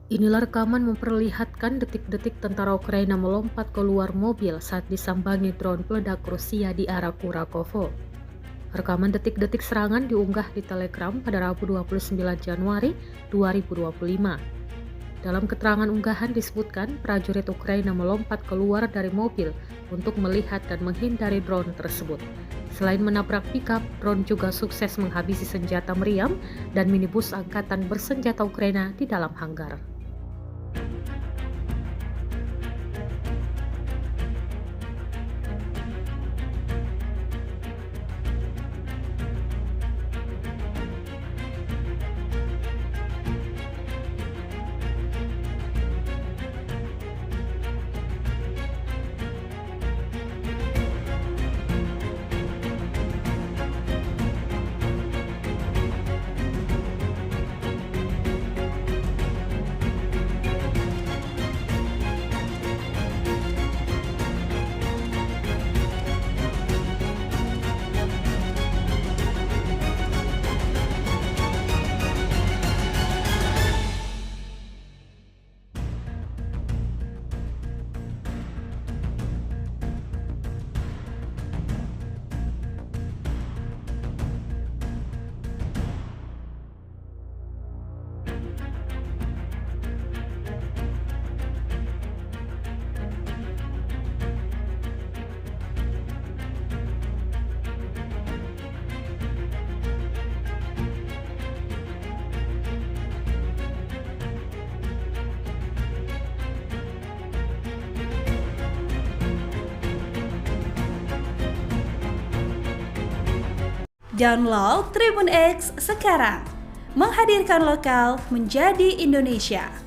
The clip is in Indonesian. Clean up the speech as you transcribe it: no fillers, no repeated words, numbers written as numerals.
Inilah rekaman memperlihatkan detik-detik tentara Ukraina melompat keluar mobil saat disambangi drone peledak Rusia di arah Kurakovo. Rekaman detik-detik serangan diunggah di Telegram pada Rabu 29 Januari 2025. Dalam keterangan unggahan disebutkan prajurit Ukraina melompat keluar dari mobil untuk melihat dan menghindari drone tersebut. Selain menabrak pickup, drone juga sukses menghabisi senjata meriam dan minibus angkatan bersenjata Ukraina di dalam hanggar. Download Tribun X sekarang, menghadirkan lokal menjadi Indonesia.